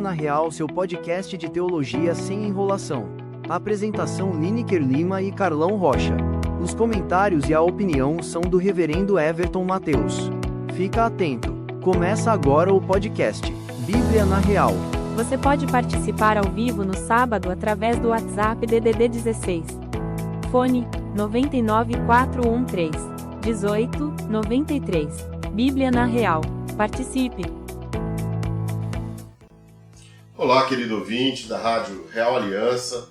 na Real, seu podcast de teologia sem enrolação. Apresentação Lineker Lima e Carlão Rocha. Os comentários e a opinião são do reverendo Everton Mateus. Fica atento. Começa agora o podcast Bíblia na Real. Você pode participar ao vivo no sábado através do WhatsApp DDD 16. Fone 99413 1893. Bíblia na Real. Participe! Olá, querido ouvinte da Rádio Real Aliança.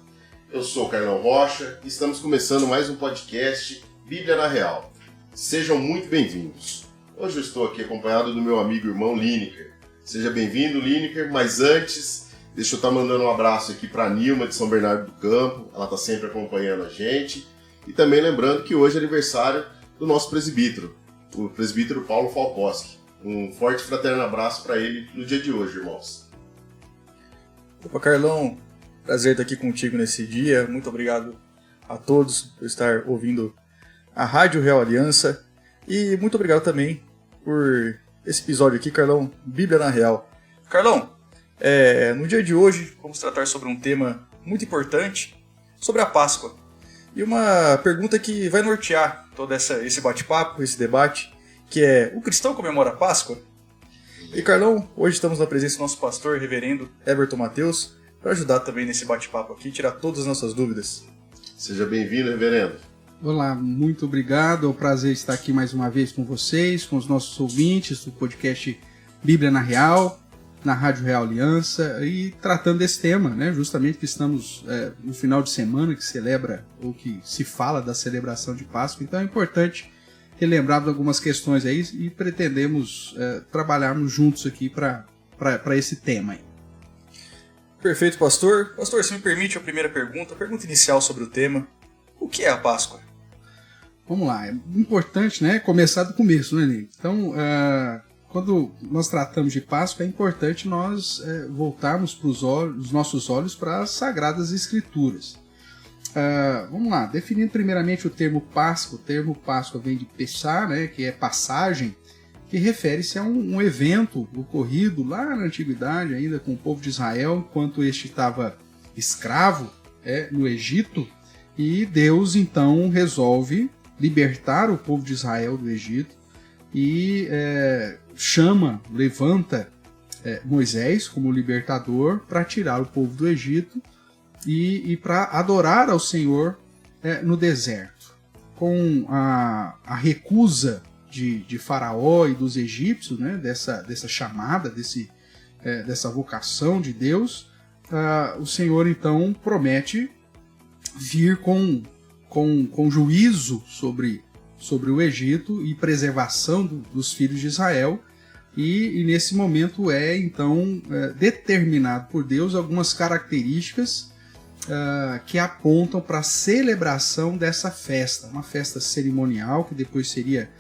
Eu sou o Carlão Rocha e estamos começando mais um podcast Bíblia na Real. Sejam muito bem-vindos. Hoje eu estou aqui acompanhado do meu amigo e irmão Lineker. Seja bem-vindo, Lineker, mas antes, deixa eu estar mandando um abraço aqui para a Nilma de São Bernardo do Campo. Ela está sempre acompanhando a gente. E também lembrando que hoje é aniversário do nosso presbítero, o presbítero Paulo Falcoski. Um forte e fraterno abraço para ele no dia de hoje, irmãos. Opa, Carlão, prazer estar aqui contigo nesse dia. Muito obrigado a todos por estar ouvindo a Rádio Real Aliança. E muito obrigado também por esse episódio aqui, Carlão, Bíblia na Real. Carlão, no dia de hoje vamos tratar sobre um tema muito importante, sobre a Páscoa. E uma pergunta que vai nortear todo esse bate-papo, esse debate, que é: o cristão comemora a Páscoa? E Carlão, hoje estamos na presença do nosso pastor, reverendo Everton Mateus, para ajudar também nesse bate-papo aqui, tirar todas as nossas dúvidas. Seja bem-vindo, reverendo. Olá, muito obrigado. É um prazer estar aqui mais uma vez com vocês, com os nossos ouvintes do podcast Bíblia na Real, na Rádio Real Aliança, e tratando desse tema, né? Justamente que estamos no final de semana que celebra, ou que se fala da celebração de Páscoa, então é importante relembrarmos algumas questões aí e pretendemos trabalharmos juntos aqui para esse tema aí. Perfeito, pastor. Pastor, se me permite a primeira pergunta, a pergunta inicial sobre o tema: o que é a Páscoa? Vamos lá, é importante, né, começar do começo, né, Nico? Então, quando nós tratamos de Páscoa, é importante nós voltarmos os nossos olhos para as Sagradas Escrituras. Vamos lá, definindo primeiramente o termo Páscoa. O termo Páscoa vem de Pessah, né, que é passagem, que refere-se a um evento ocorrido lá na Antiguidade, ainda com o povo de Israel, enquanto este estava escravo no Egito, e Deus então resolve libertar o povo de Israel do Egito e levanta Moisés como libertador para tirar o povo do Egito e para adorar ao Senhor no deserto. Com a recusa de Faraó e dos egípcios, né, dessa chamada, dessa vocação de Deus, o Senhor então promete vir com juízo sobre o Egito e preservação dos filhos de Israel, e nesse momento então determinado por Deus algumas características que apontam para a celebração dessa festa, uma festa cerimonial que depois seria,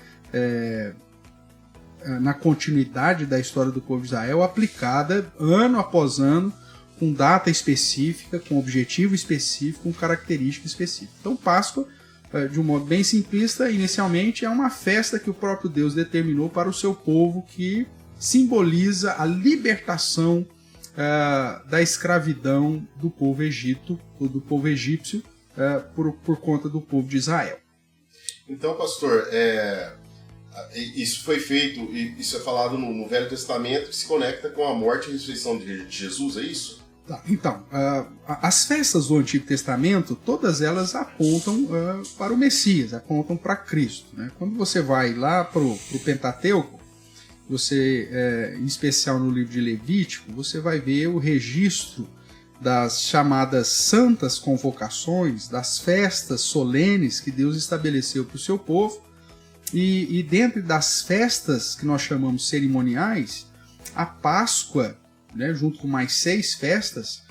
na continuidade da história do povo de Israel, aplicada ano após ano, com data específica, com objetivo específico, com característica específica. Então, Páscoa, de um modo bem simplista, inicialmente é uma festa que o próprio Deus determinou para o seu povo, que simboliza a libertação da escravidão do povo egito, ou do povo egípcio, por conta do povo de Israel. Então, pastor, isso foi feito, isso é falado no Velho Testamento, que se conecta com a morte e a ressurreição de Jesus, é isso? Tá, então, as festas do Antigo Testamento, todas elas apontam para o Messias, apontam para Cristo, né? Quando você vai lá para o Pentateuco, em especial no livro de Levítico, você vai ver o registro das chamadas santas convocações, das festas solenes que Deus estabeleceu para o seu povo, e dentro das festas que nós chamamos cerimoniais, a Páscoa, né, junto com mais 6 festas,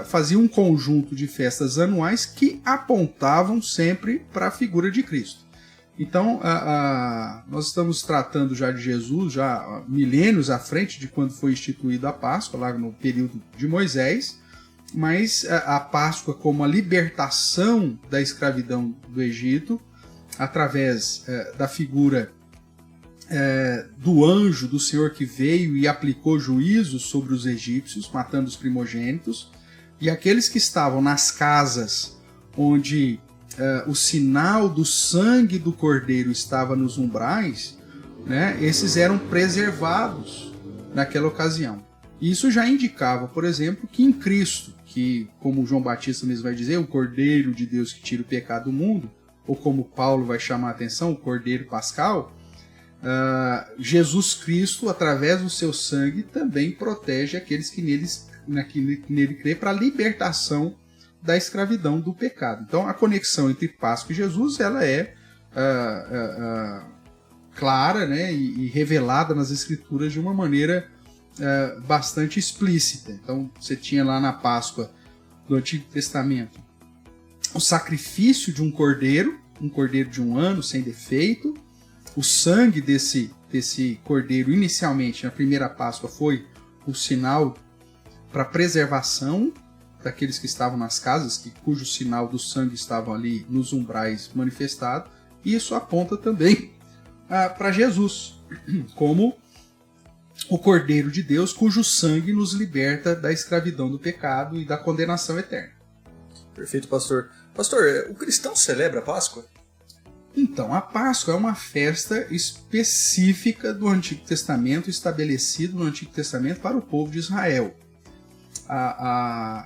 fazia um conjunto de festas anuais que apontavam sempre para a figura de Cristo. Então, nós estamos tratando já de Jesus, já milênios à frente de quando foi instituída a Páscoa, lá no período de Moisés, mas a Páscoa como a libertação da escravidão do Egito, através da figura do anjo do Senhor que veio e aplicou juízo sobre os egípcios, matando os primogênitos, e aqueles que estavam nas casas onde o sinal do sangue do cordeiro estava nos umbrais, né, esses eram preservados naquela ocasião. E isso já indicava, por exemplo, que em Cristo, que, como João Batista mesmo vai dizer, o Cordeiro de Deus que tira o pecado do mundo, ou como Paulo vai chamar a atenção, o Cordeiro Pascal, Jesus Cristo, através do seu sangue, também protege aqueles que nele crê para a libertação da escravidão do pecado. Então, a conexão entre Páscoa e Jesus ela é clara, né, e revelada nas Escrituras de uma maneira bastante explícita. Então, você tinha lá na Páscoa do Antigo Testamento o sacrifício de um cordeiro de um ano sem defeito. O sangue desse cordeiro, inicialmente, na primeira Páscoa, foi o sinal para preservação daqueles que estavam nas casas, cujo sinal do sangue estava ali nos umbrais manifestado. E isso aponta também para Jesus, como o Cordeiro de Deus, cujo sangue nos liberta da escravidão do pecado e da condenação eterna. Perfeito, pastor. Pastor, o cristão celebra a Páscoa? Então, a Páscoa é uma festa específica do Antigo Testamento, estabelecido no Antigo Testamento para o povo de Israel.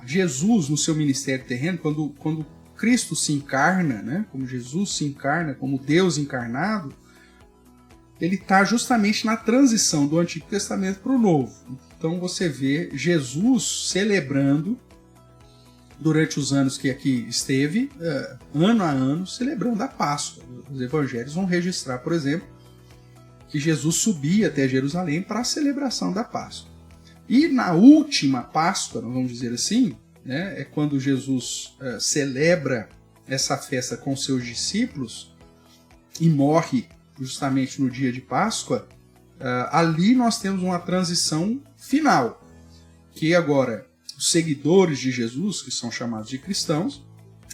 Jesus, no seu ministério terreno, quando Cristo se encarna, né, como Jesus se encarna, como Deus encarnado, ele está justamente na transição do Antigo Testamento para o Novo. Então você vê Jesus celebrando, durante os anos que aqui esteve, ano a ano, celebrando a Páscoa. Os evangelhos vão registrar, por exemplo, que Jesus subia até Jerusalém para a celebração da Páscoa. E na última Páscoa, nós vamos dizer assim, né, é quando Jesus celebra essa festa com seus discípulos e morre justamente no dia de Páscoa. Ali nós temos uma transição final, que agora os seguidores de Jesus, que são chamados de cristãos,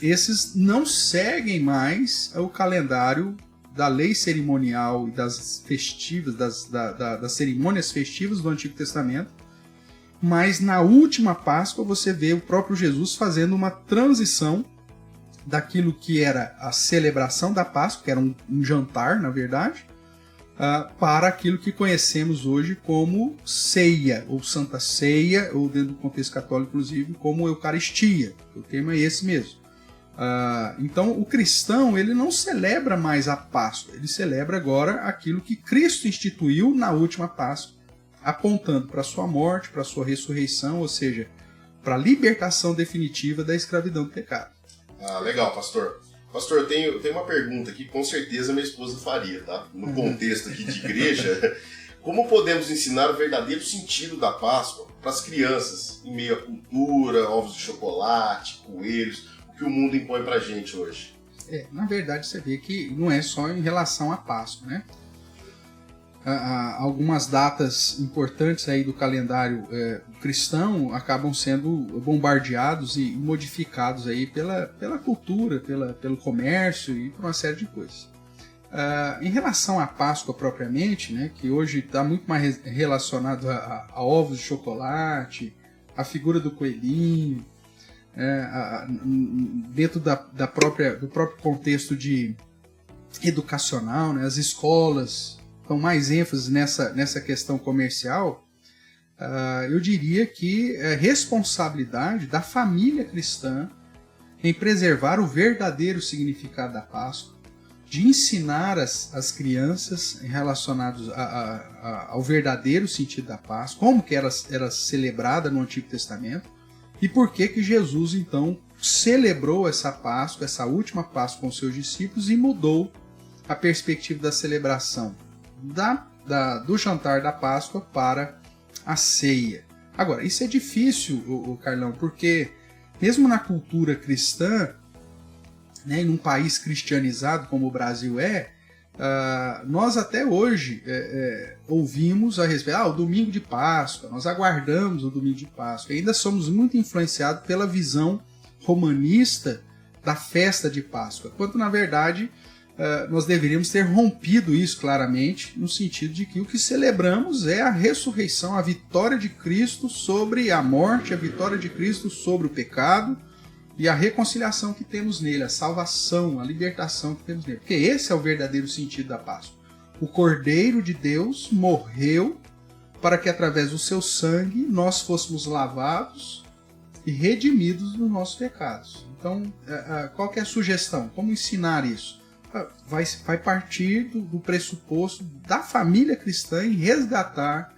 esses não seguem mais o calendário da lei cerimonial e das festivas, das cerimônias festivas do Antigo Testamento, mas na última Páscoa você vê o próprio Jesus fazendo uma transição daquilo que era a celebração da Páscoa, que era um jantar, na verdade, para aquilo que conhecemos hoje como ceia, ou Santa Ceia, ou dentro do contexto católico, inclusive, como Eucaristia. O termo é esse mesmo. Então, o cristão ele não celebra mais a Páscoa, ele celebra agora aquilo que Cristo instituiu na última Páscoa, apontando para a sua morte, para a sua ressurreição, ou seja, para a libertação definitiva da escravidão do pecado. Legal, pastor. Pastor, eu tenho uma pergunta que com certeza minha esposa faria, tá? No contexto aqui de igreja, como podemos ensinar o verdadeiro sentido da Páscoa para as crianças, em meio à cultura, ovos de chocolate, coelhos, o que o mundo impõe pra gente hoje? Na verdade, você vê que não é só em relação à Páscoa, né? Algumas datas importantes aí do calendário cristão acabam sendo bombardeados e modificados aí pela cultura, pelo comércio e por uma série de coisas. Em relação à Páscoa propriamente, né, que hoje está muito mais relacionado a ovos de chocolate, a figura do coelhinho, dentro do próprio contexto educacional, né, as escolas dão mais ênfase nessa questão comercial. Eu diria que é responsabilidade da família cristã em preservar o verdadeiro significado da Páscoa, de ensinar as crianças relacionados ao verdadeiro sentido da Páscoa, como que era celebrada no Antigo Testamento, e por que Jesus, então, celebrou essa Páscoa, essa última Páscoa com seus discípulos e mudou a perspectiva da celebração do jantar da Páscoa para a ceia. Agora, isso é difícil, Carlão, porque mesmo na cultura cristã, né, em um país cristianizado como o Brasil nós até hoje ouvimos a respeito o domingo de Páscoa, nós aguardamos o domingo de Páscoa, ainda somos muito influenciados pela visão romanista da festa de Páscoa, quando na verdade nós deveríamos ter rompido isso claramente, no sentido de que o que celebramos é a ressurreição, a vitória de Cristo sobre a morte, a vitória de Cristo sobre o pecado e a reconciliação que temos nele, a salvação, a libertação que temos nele. Porque esse é o verdadeiro sentido da Páscoa. O Cordeiro de Deus morreu para que através do seu sangue nós fôssemos lavados e redimidos dos nossos pecados. Então, qual que é a sugestão? Como ensinar isso? Vai partir do pressuposto da família cristã em resgatar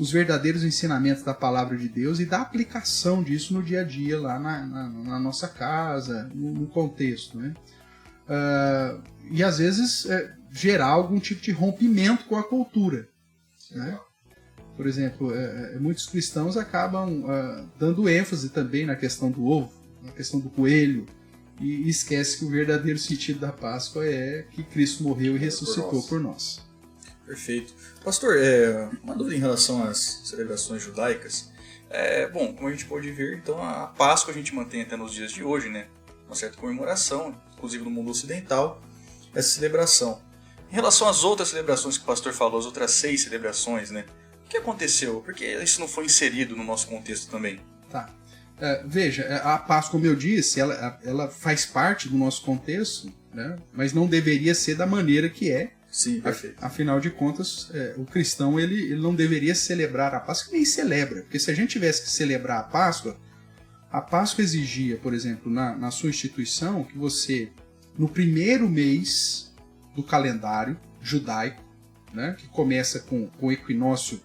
os verdadeiros ensinamentos da palavra de Deus e da aplicação disso no dia a dia, lá na nossa casa, no contexto, né? E às vezes gerar algum tipo de rompimento com a cultura, né? Por exemplo, muitos cristãos acabam dando ênfase também na questão do ovo, na questão do coelho, e esquece que o verdadeiro sentido da Páscoa é que Cristo morreu e ressuscitou por nós. Perfeito. Pastor, uma dúvida em relação às celebrações judaicas. Bom, como a gente pode ver, então a Páscoa a gente mantém até nos dias de hoje, né? Uma certa comemoração, inclusive no mundo ocidental, essa celebração. Em relação às outras celebrações que o pastor falou, as outras 6 celebrações, né? O que aconteceu? Por que isso não foi inserido no nosso contexto também? Tá. Veja, a Páscoa, como eu disse, ela faz parte do nosso contexto, né? Mas não deveria ser da maneira que é. Sim, perfeito. Afinal de contas, o cristão ele não deveria celebrar a Páscoa, nem celebra. Porque se a gente tivesse que celebrar a Páscoa exigia, por exemplo, na sua instituição, que você, no primeiro mês do calendário judaico, né, que começa com o equinócio,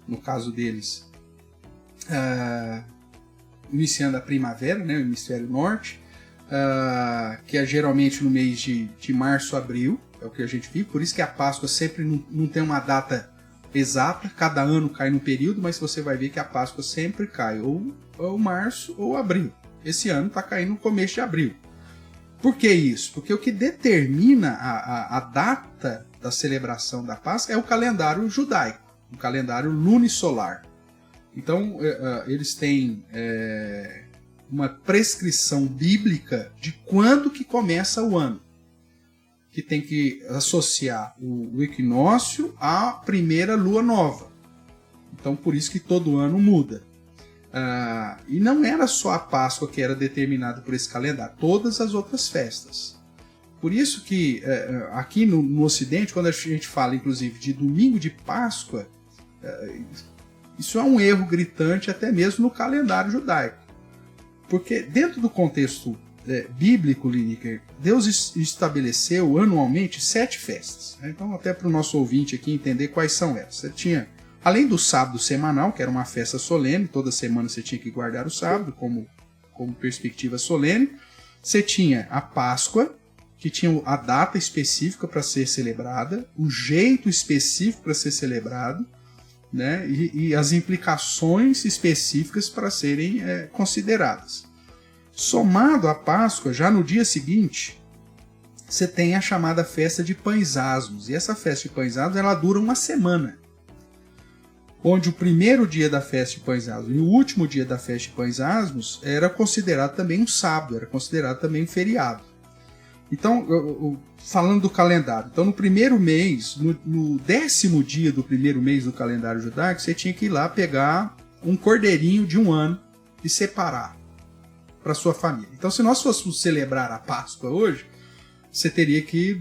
no caso deles, iniciando a primavera, né, o hemisfério norte, que é geralmente no mês de março, abril, é o que a gente vive, por isso que a Páscoa sempre não tem uma data exata, cada ano cai num período, mas você vai ver que a Páscoa sempre cai ou março ou abril. Esse ano está caindo no começo de abril. Por que isso? Porque o que determina a data da celebração da Páscoa é o calendário judaico, o calendário lunisolar. Então, eles têm uma prescrição bíblica de quando que começa o ano, que tem que associar o equinócio à primeira lua nova. Então, por isso que todo ano muda. E não era só a Páscoa que era determinada por esse calendário, todas as outras festas. Por isso que aqui no Ocidente, quando a gente fala inclusive de domingo de Páscoa, isso é um erro gritante até mesmo no calendário judaico. Porque dentro do contexto bíblico, Lineker, Deus estabeleceu anualmente 7 festas. Então, até para o nosso ouvinte aqui entender quais são elas. Você tinha, além do sábado semanal, que era uma festa solene, toda semana você tinha que guardar o sábado como perspectiva solene, você tinha a Páscoa, que tinha a data específica para ser celebrada, o jeito específico para ser celebrado, né, e as implicações específicas para serem consideradas. Somado à Páscoa, já no dia seguinte, você tem a chamada festa de pães asmos. E essa festa de pães asmos ela dura uma semana. Onde o primeiro dia da festa de pães asmos e o último dia da festa de pães asmos era considerado também um sábado, era considerado também um feriado. Então, falando do calendário, então no primeiro mês, no 10º dia do primeiro mês do calendário judaico, você tinha que ir lá pegar um cordeirinho de 1 ano e separar para sua família. Então, se nós fôssemos celebrar a Páscoa hoje, você teria que,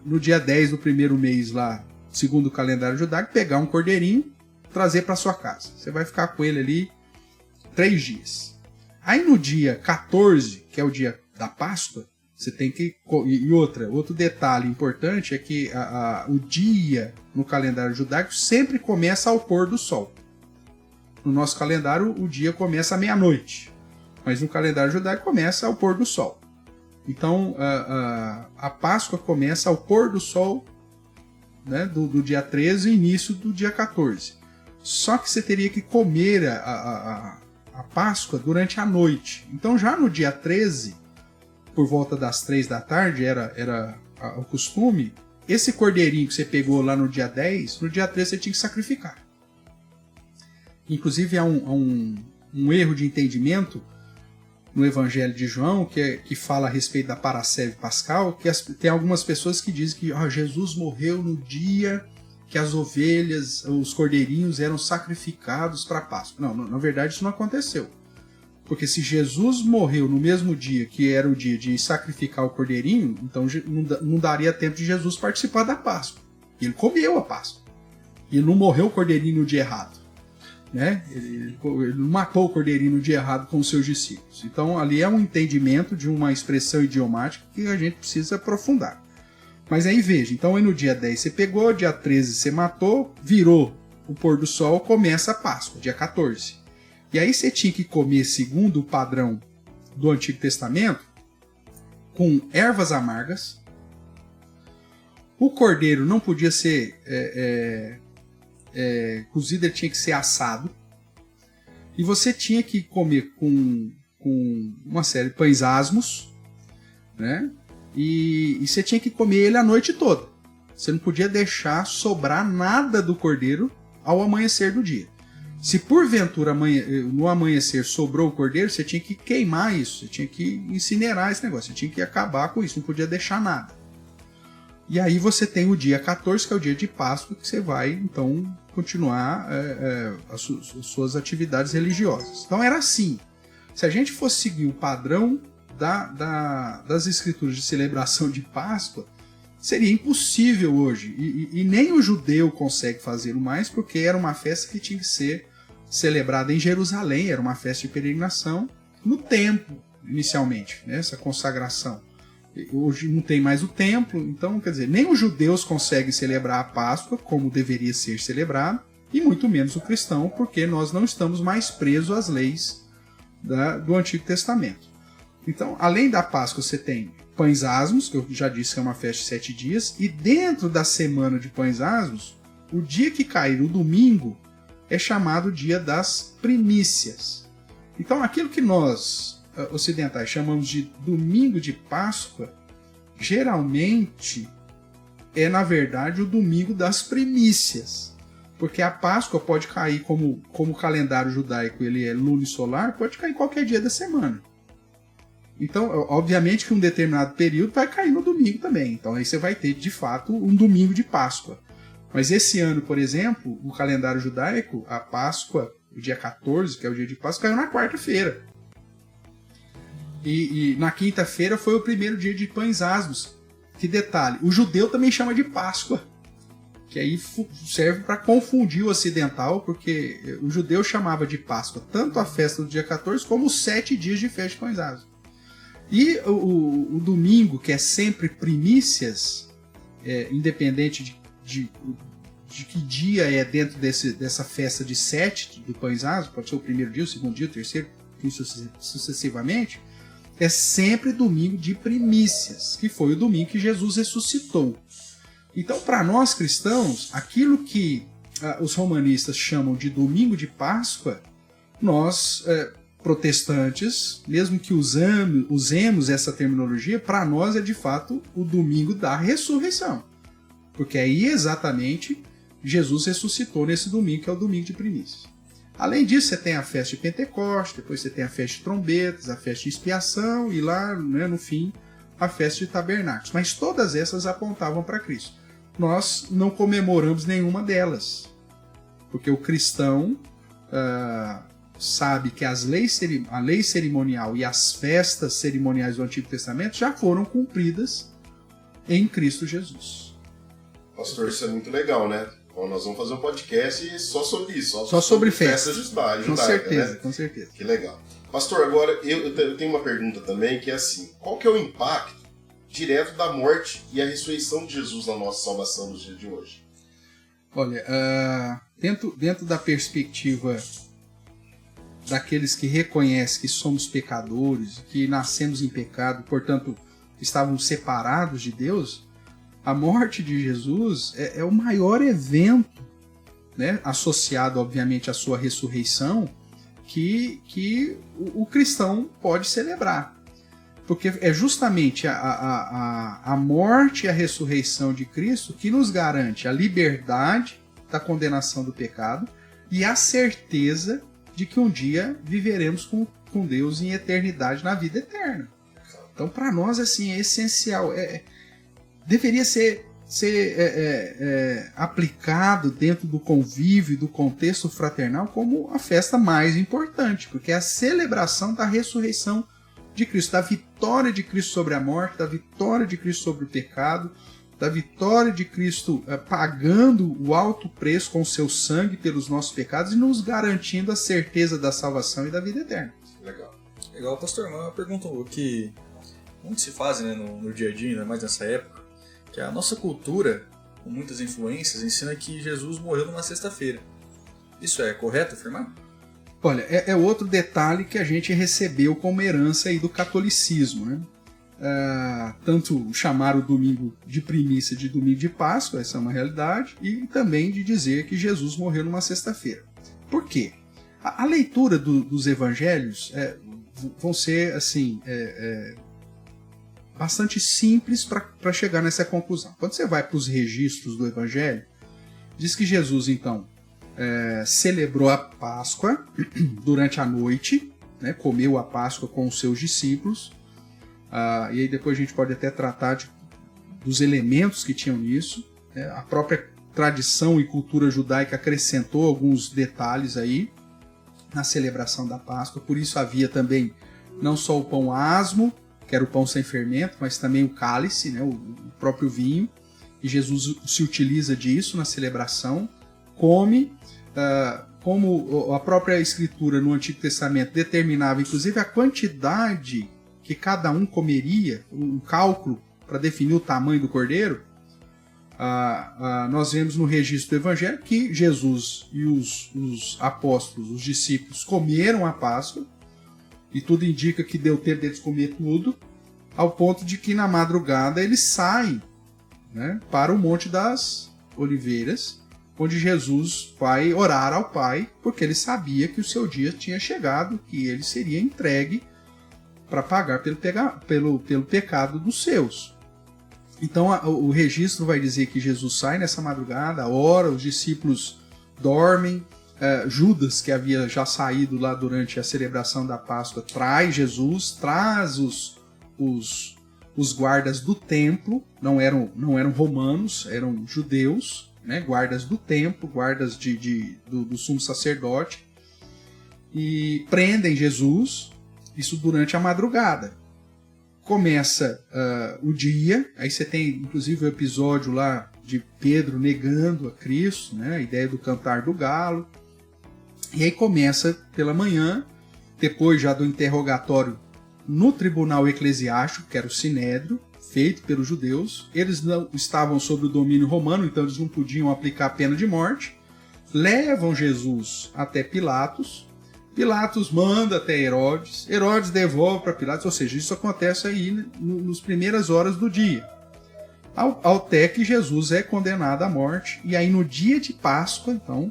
no dia 10 do primeiro mês lá, segundo o calendário judaico, pegar um cordeirinho, trazer para sua casa. Você vai ficar com ele ali 3 dias. Aí no dia 14, que é o dia da Páscoa, você tem que... E outro detalhe importante é que o dia no calendário judaico sempre começa ao pôr do sol. No nosso calendário, o dia começa à meia-noite. Mas no calendário judaico começa ao pôr do sol. Então, a Páscoa começa ao pôr do sol, né, do dia 13 e início do dia 14. Só que você teria que comer a Páscoa durante a noite. Então, já no dia 13, por volta das 3 da tarde, era o costume, esse cordeirinho que você pegou lá no dia 10, no dia 13 você tinha que sacrificar. Inclusive, há um erro de entendimento no Evangelho de João, que fala a respeito da Parasceve Pascal, que tem algumas pessoas que dizem que Jesus morreu no dia que as ovelhas, os cordeirinhos eram sacrificados para a Páscoa. Não, na verdade isso não aconteceu. Porque se Jesus morreu no mesmo dia que era o dia de sacrificar o cordeirinho, então não daria tempo de Jesus participar da Páscoa. Ele comeu a Páscoa. E não morreu o cordeirinho no dia errado. Né? Ele não matou o cordeirinho no dia errado com os seus discípulos. Então ali é um entendimento de uma expressão idiomática que a gente precisa aprofundar. Mas aí veja, então aí no dia 10 você pegou, dia 13 você matou, virou o pôr do sol, começa a Páscoa, dia 14. E aí você tinha que comer segundo o padrão do Antigo Testamento, com ervas amargas. O cordeiro não podia ser cozido, ele tinha que ser assado. E você tinha que comer com uma série de pães asmos, né? E você tinha que comer ele a noite toda. Você não podia deixar sobrar nada do cordeiro ao amanhecer do dia. Se porventura no amanhecer sobrou o cordeiro, você tinha que queimar isso, você tinha que incinerar esse negócio, você tinha que acabar com isso, não podia deixar nada. E aí você tem o dia 14, que é o dia de Páscoa, que você vai, então, continuar as suas atividades religiosas. Então era assim. Se a gente fosse seguir o padrão das escrituras de celebração de Páscoa, seria impossível hoje. E nem o judeu consegue fazê-lo mais, porque era uma festa que tinha que ser celebrada em Jerusalém, era uma festa de peregrinação no templo, inicialmente, né, essa consagração. Hoje não tem mais o templo, então, quer dizer, nem os judeus conseguem celebrar a Páscoa como deveria ser celebrado, e muito menos o cristão, porque nós não estamos mais presos às leis do Antigo Testamento. Então, além da Páscoa, você tem pães asmos, que eu já disse que é uma festa de 7 dias, e dentro da semana de pães asmos, o dia que cair, o domingo, é chamado dia das primícias. Então, aquilo que nós ocidentais chamamos de domingo de Páscoa, geralmente é, na verdade, o domingo das primícias. Porque a Páscoa pode cair, como o calendário judaico ele é lunisolar, pode cair qualquer dia da semana. Então, obviamente que um determinado período vai cair no domingo também. Então aí você vai ter, de fato, um domingo de Páscoa. Mas esse ano, por exemplo, o calendário judaico, a Páscoa, o dia 14, que é o dia de Páscoa, caiu na quarta-feira. E na quinta-feira foi o primeiro dia de pães asmos. Que detalhe, o judeu também chama de Páscoa. Que aí serve para confundir o ocidental, porque o judeu chamava de Páscoa tanto a festa do dia 14 como os 7 dias de festa de pães asmos. E o domingo, que é sempre primícias, independente de que dia é dentro dessa festa de 7 do pães asmos, pode ser o primeiro dia, o segundo dia, o terceiro, e sucessivamente, é sempre domingo de primícias, que foi o domingo que Jesus ressuscitou. Então, para nós cristãos, aquilo que os romanistas chamam de domingo de Páscoa, nós, protestantes, mesmo que usemos essa terminologia, para nós é de fato o domingo da ressurreição. Porque aí exatamente Jesus ressuscitou nesse domingo, que é o domingo de primícias. Além disso, você tem a festa de Pentecostes, depois você tem a festa de trombetas, a festa de expiação e lá, né, no fim, a festa de tabernáculos. Mas todas essas apontavam para Cristo. Nós não comemoramos nenhuma delas, porque o cristão sabe que a lei cerimonial e as festas cerimoniais do Antigo Testamento já foram cumpridas em Cristo Jesus. Pastor, isso é muito legal, né? Bom, nós vamos fazer um podcast só sobre isso. Só sobre festas judaica, com certeza, né? Com certeza. Que legal. Pastor, agora eu tenho uma pergunta também, que é assim, qual que é o impacto direto da morte e a ressurreição de Jesus na nossa salvação nos dias de hoje? Olha, dentro da perspectiva daqueles que reconhecem que somos pecadores, que nascemos em pecado, portanto, estávamos separados de Deus, a morte de Jesus é o maior evento, né, associado, obviamente, à sua ressurreição, que o cristão pode celebrar. Porque é justamente a morte e a ressurreição de Cristo que nos garante a liberdade da condenação do pecado e a certeza de que um dia viveremos com com Deus em eternidade na vida eterna. Então, para nós, assim, é essencial. Deveria ser aplicado dentro do convívio, do contexto fraternal, como a festa mais importante, porque é a celebração da ressurreição de Cristo, da vitória de Cristo sobre a morte, da vitória de Cristo sobre o pecado, da vitória de Cristo pagando o alto preço com o seu sangue pelos nossos pecados e nos garantindo a certeza da salvação e da vida eterna. Legal, pastor, uma pergunta que muito se faz, né, no dia a dia, ainda mais nessa época, que a nossa cultura, com muitas influências, ensina que Jesus morreu numa sexta-feira. Isso é correto afirmar? Olha, é outro detalhe que a gente recebeu como herança aí do catolicismo, né? Tanto chamar o domingo de primícia de domingo de Páscoa, essa é uma realidade, e também de dizer que Jesus morreu numa sexta-feira. Por quê? A leitura dos evangelhos vão ser assim bastante simples para chegar nessa conclusão. Quando você vai para os registros do evangelho, diz que Jesus então celebrou a Páscoa durante a noite, né, comeu a Páscoa com os seus discípulos, e aí depois a gente pode até tratar dos elementos que tinham nisso. A própria tradição e cultura judaica acrescentou alguns detalhes aí na celebração da Páscoa, por isso havia também não só o pão asmo, que era o pão sem fermento, mas também o cálice, né, o próprio vinho, e Jesus se utiliza disso na celebração, come, como a própria Escritura no Antigo Testamento determinava, inclusive, a quantidade que cada um comeria, um cálculo para definir o tamanho do cordeiro. Nós vemos no registro do Evangelho que Jesus e os apóstolos, os discípulos, comeram a Páscoa, e tudo indica que deu tempo deles comer tudo, ao ponto de que na madrugada eles saem, né, para o Monte das Oliveiras, onde Jesus vai orar ao Pai, porque ele sabia que o seu dia tinha chegado, que ele seria entregue para pagar pelo pecado dos seus. Então o registro vai dizer que Jesus sai nessa madrugada, ora, os discípulos dormem, Judas, que havia já saído lá durante a celebração da Páscoa, traz Jesus, traz os guardas do templo, não eram romanos, eram judeus, né, guardas do templo, guardas do sumo sacerdote, e prendem Jesus, isso durante a madrugada. Começa o dia, aí você tem inclusive o episódio lá de Pedro negando a Cristo, né, a ideia do cantar do galo, e aí começa pela manhã, depois já do interrogatório no tribunal eclesiástico, que era o Sinédrio, feito pelos judeus. Eles não estavam sob o domínio romano, então eles não podiam aplicar a pena de morte. Levam Jesus até Pilatos. Pilatos manda até Herodes. Herodes devolve para Pilatos, ou seja, isso acontece aí nas primeiras horas do dia. Até que Jesus é condenado à morte. E aí no dia de Páscoa, então,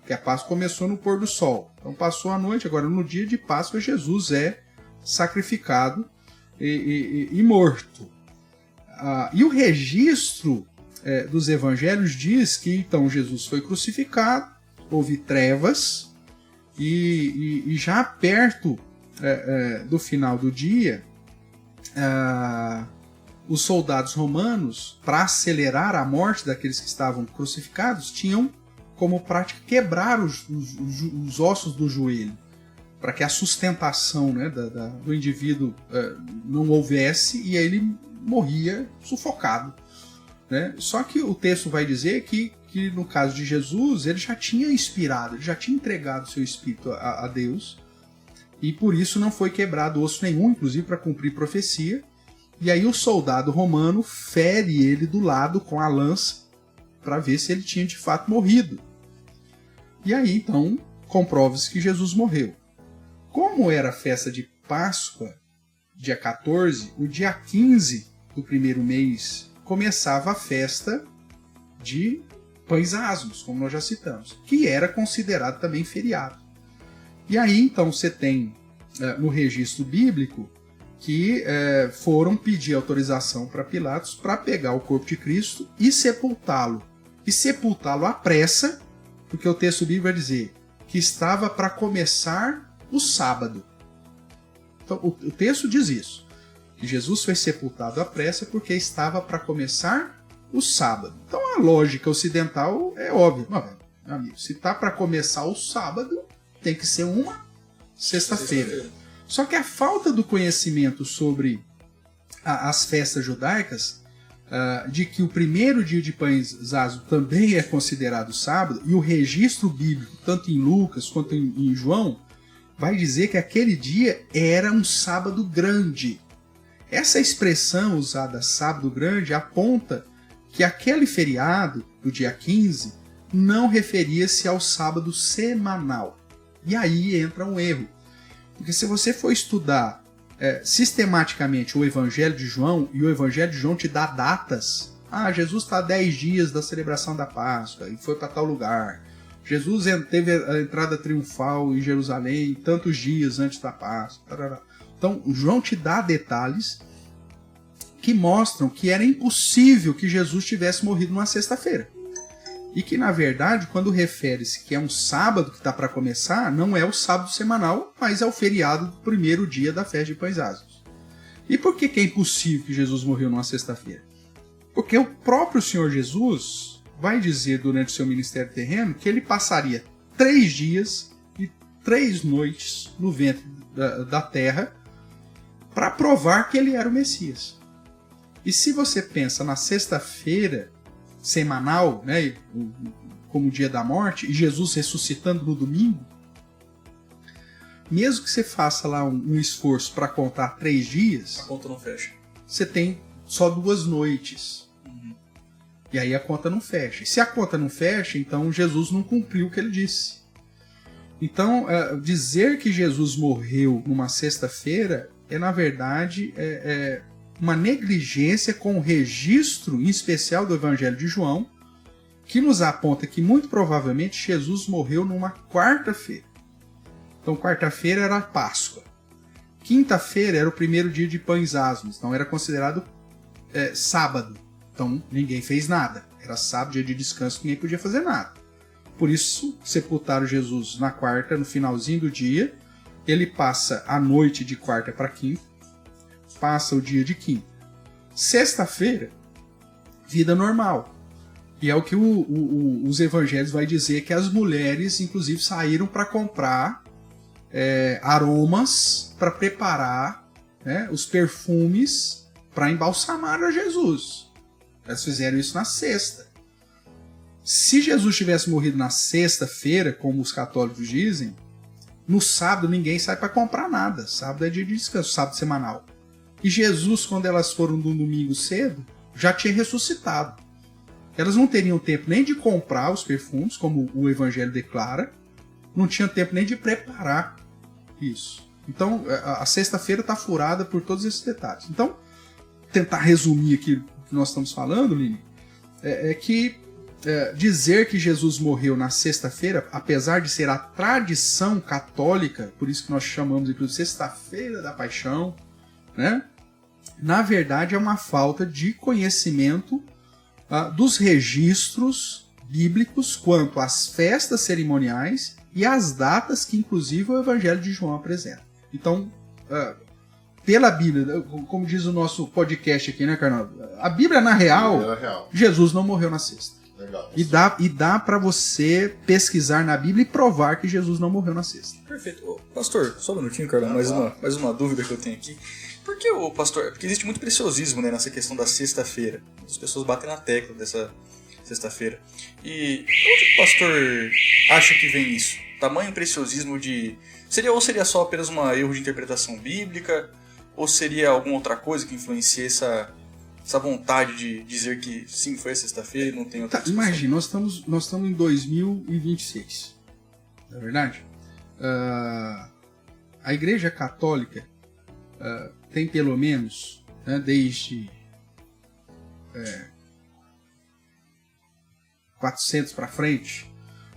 que a Páscoa começou no pôr do sol. Então passou a noite, agora no dia de Páscoa Jesus é sacrificado e morto. E o registro dos evangelhos diz que então Jesus foi crucificado, houve trevas, e já perto do final do dia, os soldados romanos, para acelerar a morte daqueles que estavam crucificados, tinham como prática quebrar os ossos do joelho, para que a sustentação, né, do indivíduo não houvesse, e aí ele morria sufocado, né? Só que o texto vai dizer que no caso de Jesus, ele já tinha inspirado, ele já tinha entregado seu espírito a Deus, e por isso não foi quebrado osso nenhum, inclusive para cumprir profecia. E aí o soldado romano fere ele do lado com a lança para ver se ele tinha de fato morrido. E aí então comprova-se que Jesus morreu. Como era a festa de Páscoa, dia 14, o dia 15 do primeiro mês começava a festa de Pães Asmos, como nós já citamos, que era considerado também feriado. E aí então você tem no registro bíblico que foram pedir autorização para Pilatos para pegar o corpo de Cristo e sepultá-lo. E sepultá-lo à pressa, porque o texto bíblico vai dizer que estava para começar o sábado. Então, o texto diz isso, que Jesus foi sepultado à pressa porque estava para começar o sábado. Então, a lógica ocidental é óbvia. Meu amigo, se está para começar o sábado, tem que ser uma sexta-feira. Só que a falta do conhecimento sobre as festas judaicas, de que o primeiro dia de pães asmos também é considerado sábado, e o registro bíblico, tanto em Lucas quanto em João, vai dizer que aquele dia era um sábado grande. Essa expressão usada, sábado grande, aponta que aquele feriado, do dia 15, não referia-se ao sábado semanal. E aí entra um erro. Porque se você for estudar sistematicamente o Evangelho de João, e o Evangelho de João te dá datas. Jesus está 10 dias da celebração da Páscoa e foi para tal lugar. Jesus teve a entrada triunfal em Jerusalém tantos dias antes da Páscoa. Então, João te dá detalhes que mostram que era impossível que Jesus tivesse morrido numa sexta-feira. E que, na verdade, quando refere-se que é um sábado que está para começar, não é o sábado semanal, mas é o feriado do primeiro dia da festa de pães asmos. E por que é impossível que Jesus morreu numa sexta-feira? Porque o próprio Senhor Jesus vai dizer durante seu ministério terreno que ele passaria 3 dias e 3 noites no ventre da terra para provar que ele era o Messias. E se você pensa na sexta-feira semanal, né, como o dia da morte, e Jesus ressuscitando no domingo, mesmo que você faça lá um esforço para contar 3 dias, a conta não fecha. Você tem só 2 noites. E aí a conta não fecha. E se a conta não fecha, então Jesus não cumpriu o que ele disse. Então, dizer que Jesus morreu numa sexta-feira é, na verdade, uma negligência com o registro em especial do Evangelho de João, que nos aponta que muito provavelmente Jesus morreu numa quarta-feira. Então, quarta-feira era a Páscoa. Quinta-feira era o primeiro dia de pães asmos, então era considerado sábado. Então ninguém fez nada. Era sábado, dia de descanso, ninguém podia fazer nada. Por isso, sepultaram Jesus na quarta, no finalzinho do dia. Ele passa a noite de quarta para quinta, passa o dia de quinta. Sexta-feira, vida normal. E é o que os evangelhos vai dizer, que as mulheres, inclusive, saíram para comprar aromas para preparar, né, os perfumes para embalsamar a Jesus. Elas fizeram isso na sexta. Se Jesus tivesse morrido na sexta-feira, como os católicos dizem, no sábado ninguém sai para comprar nada. Sábado é dia de descanso, sábado semanal. E Jesus, quando elas foram no domingo cedo, já tinha ressuscitado. Elas não teriam tempo nem de comprar os perfumes, como o Evangelho declara, não tinham tempo nem de preparar isso. Então, a sexta-feira está furada por todos esses detalhes. Então, tentar resumir aqui o que nós estamos falando, Lini, é que dizer que Jesus morreu na sexta-feira, apesar de ser a tradição católica, por isso que nós chamamos de Sexta-feira da Paixão, né? Na verdade é uma falta de conhecimento dos registros bíblicos quanto às festas cerimoniais e às datas que inclusive o Evangelho de João apresenta. Então, pela Bíblia, como diz o nosso podcast aqui, né, Carnal? A Bíblia na real, Jesus não morreu na sexta. Legal. E dá para você pesquisar na Bíblia e provar que Jesus não morreu na sexta. Perfeito. Ô, pastor, só um minutinho, Carlão, mais uma dúvida que eu tenho aqui. Por que o pastor... Porque existe muito preciosismo, né, nessa questão da sexta-feira. As pessoas batem na tecla dessa sexta-feira. E onde o pastor acha que vem isso? Tamanho preciosismo de... Seria só apenas um erro de interpretação bíblica? Ou seria alguma outra coisa que influencia essa vontade de dizer que sim, foi a sexta-feira e não tem outra discussão? Imagina, nós estamos em 2026. Não é verdade? A Igreja Católica tem pelo menos, né, desde 400 para frente,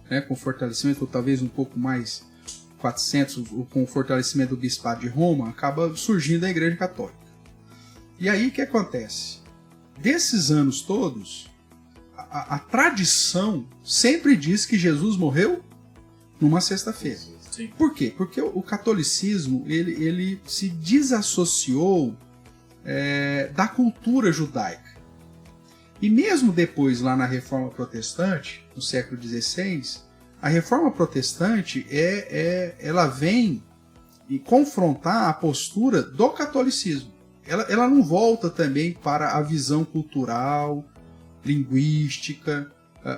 né, com fortalecimento, ou talvez um pouco mais, 400, com o fortalecimento do Bispado de Roma, acaba surgindo a Igreja Católica. E aí o que acontece? Desses anos todos, a tradição sempre diz que Jesus morreu numa sexta-feira. Sim. Por quê? Porque o catolicismo ele se desassociou da cultura judaica. E mesmo depois, lá na Reforma Protestante, no século XVI, a Reforma Protestante ela vem e confrontar a postura do catolicismo. Ela não volta também para a visão cultural, linguística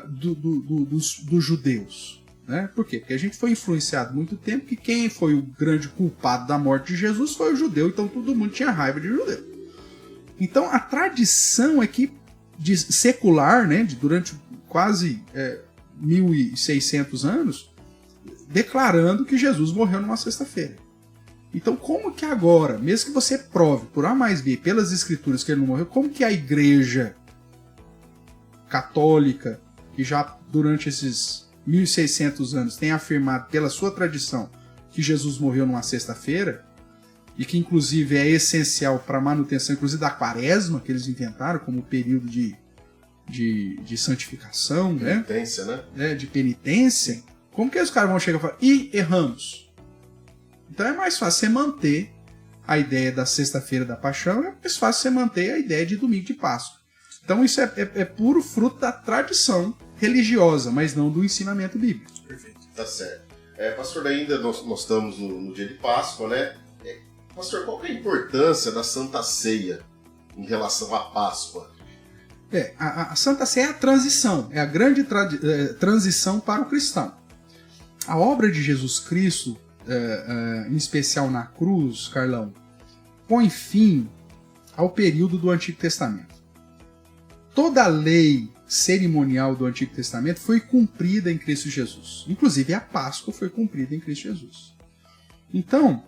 dos judeus. Né? Por quê? Porque a gente foi influenciado muito tempo que quem foi o grande culpado da morte de Jesus foi o judeu, então todo mundo tinha raiva de judeu. Então a tradição secular, né, durante quase 1.600 anos, declarando que Jesus morreu numa sexta-feira. Então como que agora, mesmo que você prove por A mais B, pelas escrituras que ele não morreu, como que a igreja católica, que já durante esses 1.600 anos tem afirmado pela sua tradição que Jesus morreu numa sexta-feira, e que inclusive é essencial para a manutenção inclusive da quaresma, que eles inventaram como período de santificação, penitência, né? De penitência, como que os caras vão chegar e falar, erramos? Então é mais fácil você manter a ideia da sexta-feira da paixão, é mais fácil você manter a ideia de domingo de Páscoa. Então isso é puro fruto da tradição religiosa, mas não do ensinamento bíblico. Perfeito. Tá certo. Pastor, ainda nós estamos no dia de Páscoa, né? Pastor, qual que é a importância da Santa Ceia em relação à Páscoa? A Santa Ceia é a transição, é a grande transição para o cristão. A obra de Jesus Cristo, em especial na cruz, Carlão, põe fim ao período do Antigo Testamento. Toda a lei cerimonial do Antigo Testamento foi cumprida em Cristo Jesus. Inclusive a Páscoa foi cumprida em Cristo Jesus. Então,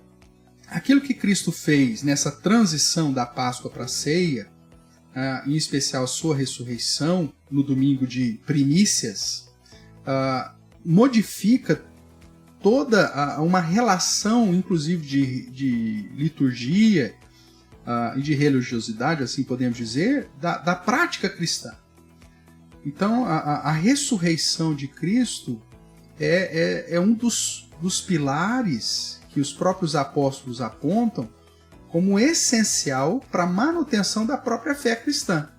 aquilo que Cristo fez nessa transição da Páscoa para a ceia, em especial sua ressurreição no domingo de primícias, modifica toda uma relação, inclusive de liturgia e de religiosidade, assim podemos dizer, da prática cristã. Então, a ressurreição de Cristo é um dos pilares que os próprios apóstolos apontam como essencial para a manutenção da própria fé cristã.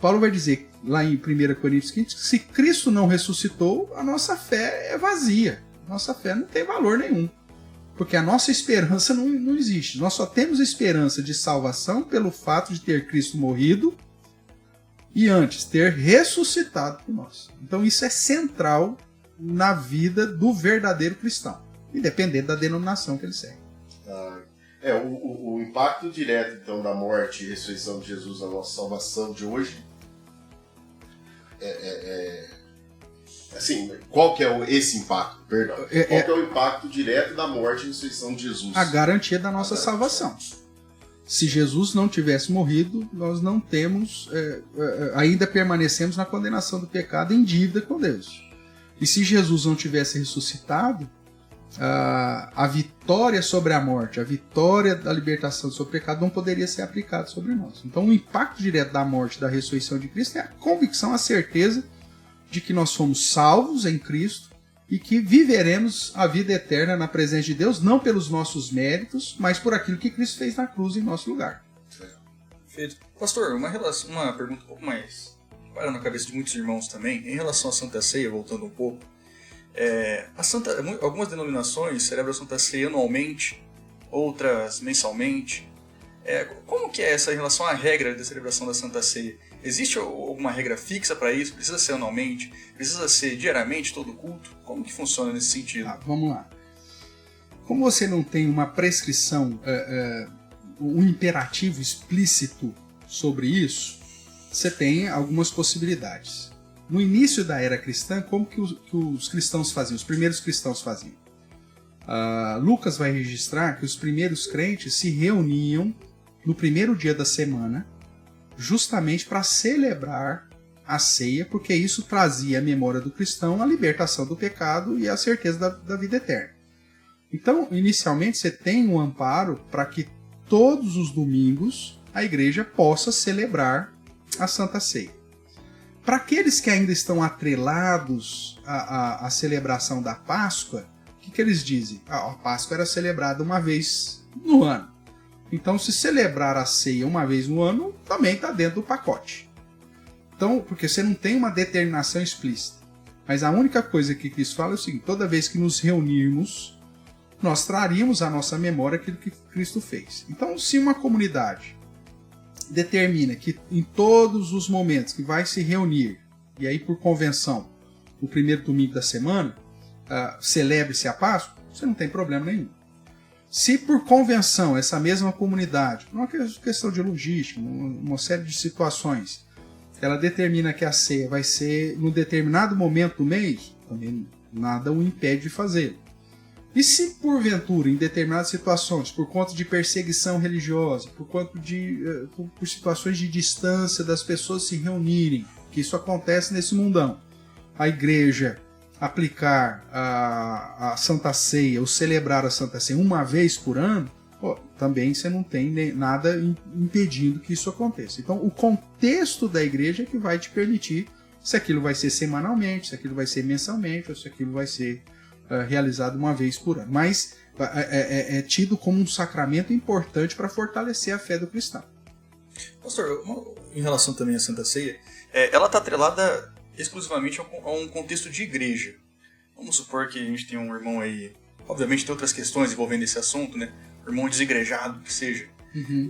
Paulo vai dizer, lá em 1 Coríntios 15, que se Cristo não ressuscitou, a nossa fé é vazia. Nossa fé não tem valor nenhum. Porque a nossa esperança não existe. Nós só temos esperança de salvação pelo fato de ter Cristo morrido e antes ter ressuscitado por nós. Então isso é central na vida do verdadeiro cristão, independente da denominação que ele segue. O impacto direto então da morte e ressurreição de Jesus na nossa salvação de hoje assim, qual que é esse impacto? Perdão. Qual que é o impacto direto da morte e ressurreição de Jesus? A garantia da nossa salvação. Se Jesus não tivesse morrido, nós não temos, ainda permanecemos na condenação do pecado em dívida com Deus. E se Jesus não tivesse ressuscitado, a vitória sobre a morte, a vitória da libertação sobre o pecado não poderia ser aplicada sobre nós. Então o impacto direto da morte e da ressurreição de Cristo é a convicção, a certeza de que nós somos salvos em Cristo e que viveremos a vida eterna na presença de Deus, não pelos nossos méritos, mas por aquilo que Cristo fez na cruz em nosso lugar. Perfeito. Pastor, uma pergunta um pouco mais para na cabeça de muitos irmãos também, em relação à Santa Ceia, voltando um pouco. Algumas denominações celebram a Santa Ceia anualmente, outras mensalmente. Como que é essa em relação à regra da celebração da Santa Ceia? Existe alguma regra fixa para isso? Precisa ser anualmente? Precisa ser diariamente, todo culto? Como que funciona nesse sentido? Vamos lá. Como você não tem uma prescrição, um imperativo explícito sobre isso, você tem algumas possibilidades. No início da era cristã, como que os cristãos faziam? Os primeiros cristãos faziam? Lucas vai registrar que os primeiros crentes se reuniam no primeiro dia da semana, justamente para celebrar a ceia, porque isso trazia à memória do cristão a libertação do pecado e a certeza da vida eterna. Então, inicialmente, você tem um amparo para que todos os domingos a igreja possa celebrar a Santa Ceia. Para aqueles que ainda estão atrelados à celebração da Páscoa, o que eles dizem? A Páscoa era celebrada uma vez no ano. Então, se celebrar a ceia uma vez no ano, também está dentro do pacote. Então, porque você não tem uma determinação explícita. Mas a única coisa que Cristo fala é o seguinte: toda vez que nos reunirmos, nós traríamos à nossa memória aquilo que Cristo fez. Então, se uma comunidade determina que em todos os momentos que vai se reunir, e aí por convenção, no primeiro domingo da semana, celebre-se a Páscoa, você não tem problema nenhum. Se por convenção essa mesma comunidade, uma questão de logística, uma série de situações, ela determina que a ceia vai ser num determinado momento do mês, também nada o impede de fazê-lo. E se porventura, em determinadas situações, por conta de perseguição religiosa, por situações de distância das pessoas se reunirem, que isso acontece nesse mundão, a igreja aplicar a Santa Ceia ou celebrar a Santa Ceia uma vez por ano, também você não tem nada impedindo que isso aconteça. Então, o contexto da igreja é que vai te permitir se aquilo vai ser semanalmente, se aquilo vai ser mensalmente, ou se aquilo vai ser realizado uma vez por ano. Mas é tido como um sacramento importante para fortalecer a fé do cristão. Pastor, em relação também à Santa Ceia, ela está atrelada exclusivamente a um contexto de igreja. Vamos supor que a gente tem um irmão aí, obviamente tem outras questões envolvendo esse assunto, né? Um irmão desigrejado, que seja. Uhum.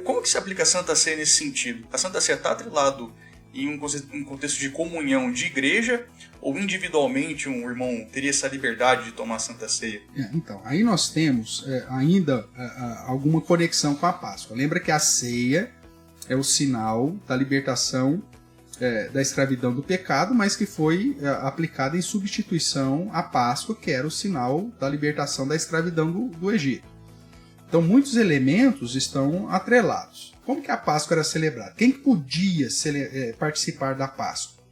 Como que se aplica a Santa Ceia nesse sentido? A Santa Ceia está atrelado em um contexto de comunhão de igreja, ou individualmente um irmão teria essa liberdade de tomar a Santa Ceia? Então, aí nós temos ainda alguma conexão com a Páscoa. Lembra que a ceia é o sinal da libertação da escravidão do pecado, mas que foi aplicada em substituição à Páscoa, que era o sinal da libertação da escravidão do Egito. Então, muitos elementos estão atrelados. Como que a Páscoa era celebrada? Quem podia participar da Páscoa?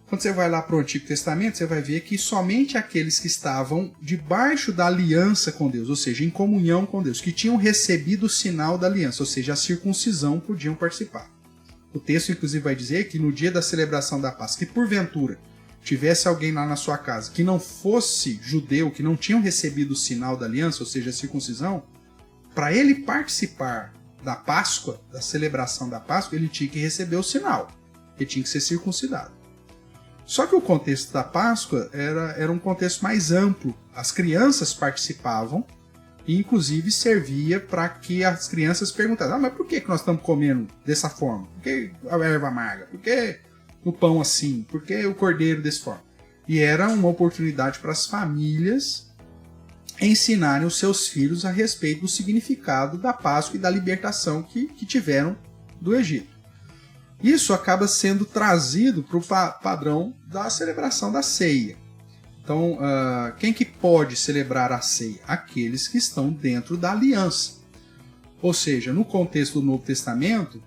Quando você vai lá para o Antigo Testamento, você vai ver que somente aqueles que estavam debaixo da aliança com Deus, ou seja, em comunhão com Deus, que tinham recebido o sinal da aliança, ou seja, a circuncisão, podiam participar. O texto, inclusive, vai dizer que no dia da celebração da Páscoa, que porventura tivesse alguém lá na sua casa que não fosse judeu, que não tinham recebido o sinal da aliança, ou seja, a circuncisão, para ele participar da Páscoa, da celebração da Páscoa, ele tinha que receber o sinal, ele tinha que ser circuncidado. Só que o contexto da Páscoa era um contexto mais amplo. As crianças participavam e, inclusive, servia para que as crianças perguntassem: mas por que nós estamos comendo dessa forma? Por que a erva amarga? Por que o pão assim? Por que o cordeiro dessa forma? E era uma oportunidade para as famílias ensinarem os seus filhos a respeito do significado da Páscoa e da libertação que tiveram do Egito. Isso acaba sendo trazido para o padrão da celebração da ceia. Então, quem que pode celebrar a ceia? Aqueles que estão dentro da aliança. Ou seja, no contexto do Novo Testamento,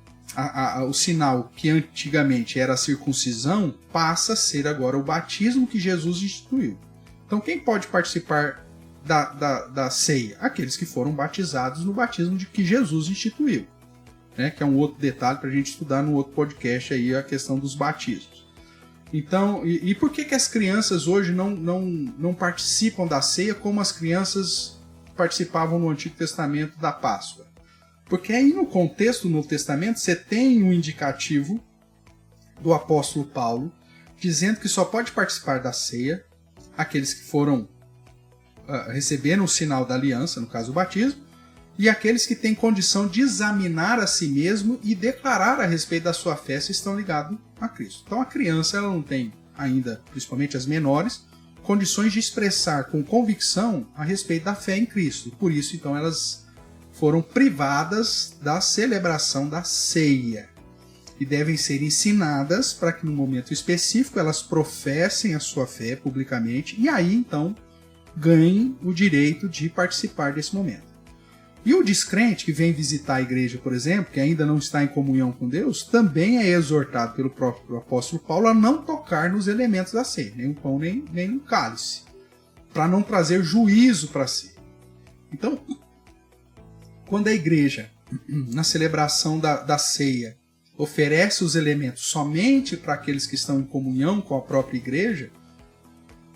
o sinal que antigamente era a circuncisão passa a ser agora o batismo que Jesus instituiu. Então, quem pode participar da ceia? Aqueles que foram batizados no batismo de que Jesus instituiu, né? Que é um outro detalhe para a gente estudar no outro podcast aí, a questão dos batismos. Então, e por que as crianças hoje não participam da ceia como as crianças participavam no Antigo Testamento da Páscoa? Porque aí no contexto do Novo Testamento você tem um indicativo do apóstolo Paulo dizendo que só pode participar da ceia aqueles que receberam o sinal da aliança, no caso o batismo, e aqueles que têm condição de examinar a si mesmo e declarar a respeito da sua fé se estão ligados a Cristo. Então a criança ela não tem ainda, principalmente as menores, condições de expressar com convicção a respeito da fé em Cristo. Por isso, então, elas foram privadas da celebração da ceia e devem ser ensinadas para que no momento específico elas professem a sua fé publicamente e aí, então, ganhem o direito de participar desse momento. E o descrente que vem visitar a igreja, por exemplo, que ainda não está em comunhão com Deus, também é exortado pelo próprio apóstolo Paulo a não tocar nos elementos da ceia, nem o pão, nem o cálice, para não trazer juízo para si. Então, quando a igreja, na celebração da ceia, oferece os elementos somente para aqueles que estão em comunhão com a própria igreja,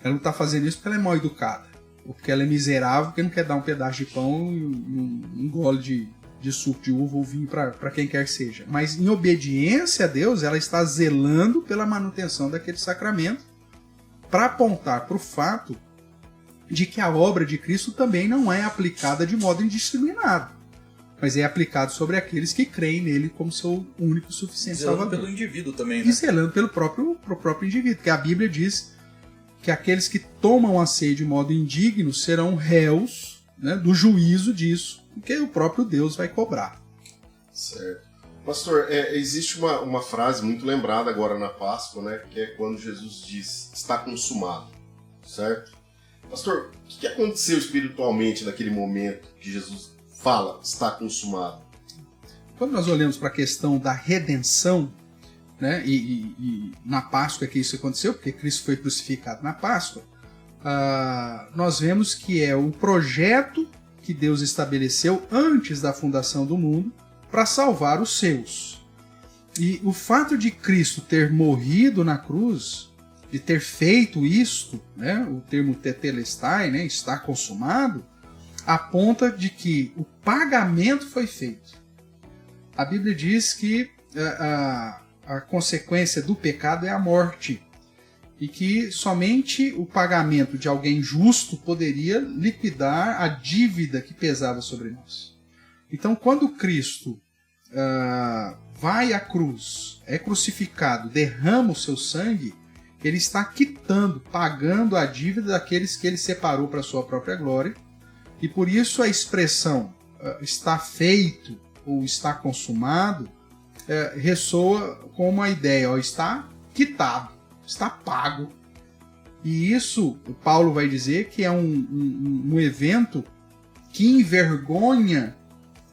ela não está fazendo isso porque ela é mal educada. ou porque ela é miserável, porque não quer dar um pedaço de pão e um gole de suco de uva ou vinho para quem quer que seja. Mas em obediência a Deus, ela está zelando pela manutenção daquele sacramento para apontar para o fato de que a obra de Cristo também não é aplicada de modo indiscriminado, mas é aplicado sobre aqueles que creem nele como seu único e suficiente zelando Salvador. Pelo indivíduo também, né? E zelando pelo próprio indivíduo, porque a Bíblia diz que aqueles que tomam a ceia de modo indigno serão réus, né, do juízo disso, que o próprio Deus vai cobrar. Certo. Pastor, existe uma frase muito lembrada agora na Páscoa, né, que é quando Jesus diz, está consumado, certo? Pastor, o que aconteceu espiritualmente naquele momento que Jesus fala, está consumado? Quando nós olhamos para a questão da redenção, né, e na Páscoa é que isso aconteceu, porque Cristo foi crucificado na Páscoa, nós vemos que é o projeto que Deus estabeleceu antes da fundação do mundo para salvar os seus. E o fato de Cristo ter morrido na cruz, de ter feito isto, né, o termo tetelestai, né, está consumado, aponta de que o pagamento foi feito. A Bíblia diz que a consequência do pecado é a morte, e que somente o pagamento de alguém justo poderia liquidar a dívida que pesava sobre nós. Então, quando Cristo vai à cruz, é crucificado, derrama o seu sangue, ele está quitando, pagando a dívida daqueles que ele separou para a sua própria glória, e por isso a expressão está feito ou está consumado ressoa com uma ideia, está quitado, está pago. E isso, Paulo vai dizer que é um evento que envergonha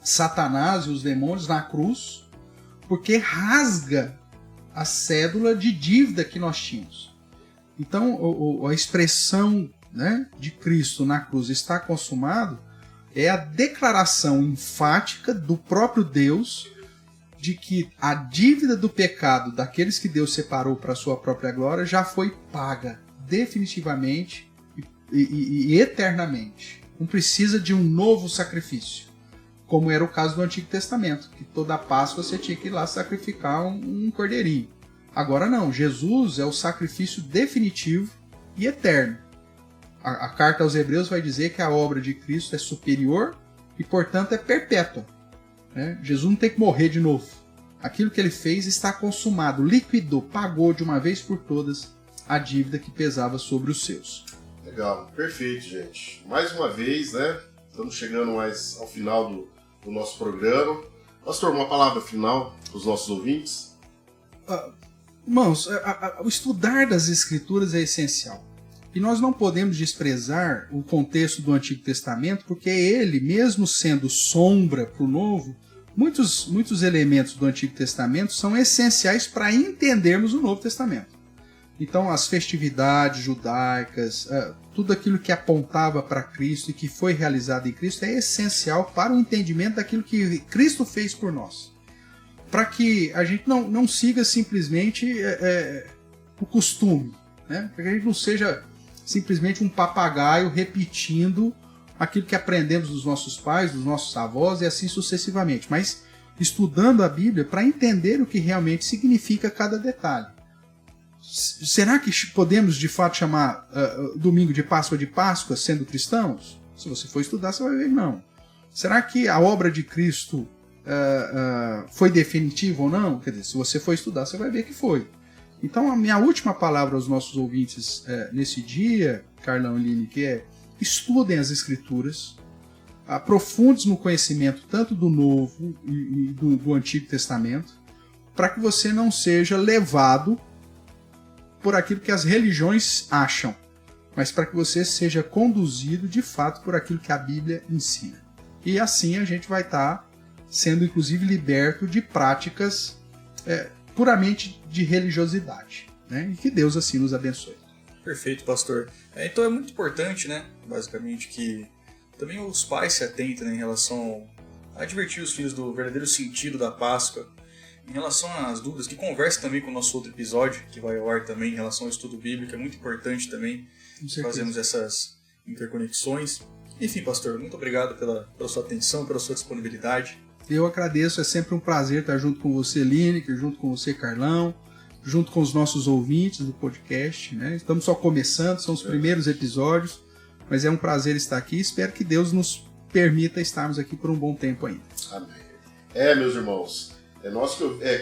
Satanás e os demônios na cruz, porque rasga a cédula de dívida que nós tínhamos. Então, a expressão, né, de Cristo na cruz está consumado é a declaração enfática do próprio Deus de que a dívida do pecado daqueles que Deus separou para a sua própria glória já foi paga definitivamente e eternamente. Não precisa de um novo sacrifício, como era o caso do Antigo Testamento, que toda Páscoa você tinha que ir lá sacrificar um cordeirinho. Agora não, Jesus é o sacrifício definitivo e eterno. A carta aos Hebreus vai dizer que a obra de Cristo é superior e, portanto, é perpétua. Jesus não tem que morrer de novo. Aquilo que ele fez está consumado, liquidou, pagou de uma vez por todas a dívida que pesava sobre os seus. Legal, perfeito, gente. Mais uma vez, né? Estamos chegando mais ao final do nosso programa. Pastor, uma palavra final para os nossos ouvintes? Irmãos, o estudar das Escrituras é essencial. E nós não podemos desprezar o contexto do Antigo Testamento, porque ele, mesmo sendo sombra para o Novo, muitos elementos do Antigo Testamento são essenciais para entendermos o Novo Testamento. Então, as festividades judaicas, tudo aquilo que apontava para Cristo e que foi realizado em Cristo é essencial para o entendimento daquilo que Cristo fez por nós. Para que a gente não siga simplesmente o costume, né? Para que a gente não seja simplesmente um papagaio repetindo aquilo que aprendemos dos nossos pais, dos nossos avós e assim sucessivamente, mas estudando a Bíblia para entender o que realmente significa cada detalhe. Será que podemos de fato chamar domingo de Páscoa sendo cristãos? Se você for estudar, você vai ver que não. Será que a obra de Cristo foi definitiva ou não? Quer dizer, se você for estudar, você vai ver que foi. Então, a minha última palavra aos nossos ouvintes nesse dia, Carlão e Line, que é: estudem as Escrituras, aprofunde no conhecimento tanto do Novo e do Antigo Testamento, para que você não seja levado por aquilo que as religiões acham, mas para que você seja conduzido de fato por aquilo que a Bíblia ensina. E assim a gente vai estar sendo inclusive liberto de práticas puramente de religiosidade, né? E que Deus assim nos abençoe. Perfeito, pastor. Então é muito importante, né, basicamente, que também os pais se atentem, né, em relação a advertir os filhos do verdadeiro sentido da Páscoa, em relação às dúvidas, que converse também com o nosso outro episódio, que vai ao ar também, em relação ao estudo bíblico, é muito importante também fazermos interconexões. Enfim, pastor, muito obrigado pela sua atenção, pela sua disponibilidade. Eu agradeço, é sempre um prazer estar junto com você, Lineker, junto com você, Carlão, junto com os nossos ouvintes do podcast, né? Estamos só começando, são os primeiros episódios, mas é um prazer estar aqui. Espero que Deus nos permita estarmos aqui por um bom tempo ainda. Amém. Meus irmãos,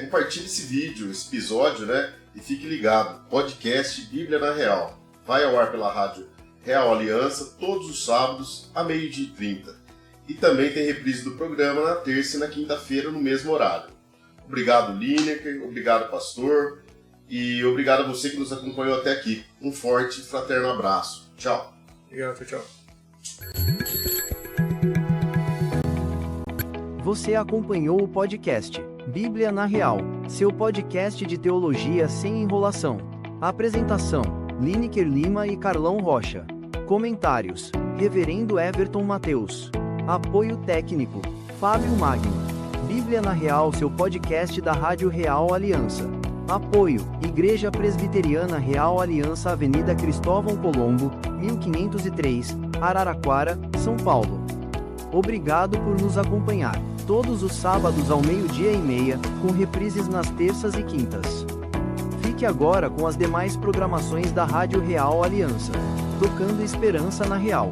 compartilhe esse vídeo, esse episódio, né? E fique ligado. Podcast Bíblia na Real. Vai ao ar pela rádio Real Aliança todos os sábados, a 12h30. E também tem reprise do programa na terça e na quinta-feira, no mesmo horário. Obrigado, Lineker. Obrigado, pastor. E obrigado a você que nos acompanhou até aqui. Um forte e fraterno abraço. Tchau. Obrigado, tchau. Você acompanhou o podcast Bíblia na Real, seu podcast de teologia sem enrolação. Apresentação: Lineker Lima e Carlão Rocha. Comentários: Reverendo Everton Mateus. Apoio técnico: Fábio Magno. Bíblia na Real, seu podcast da Rádio Real Aliança. Apoio: Igreja Presbiteriana Real Aliança, Avenida Cristóvão Colombo, 1503, Araraquara, São Paulo. Obrigado por nos acompanhar, todos os sábados ao 12h30, com reprises nas terças e quintas. Fique agora com as demais programações da Rádio Real Aliança, tocando esperança na Real.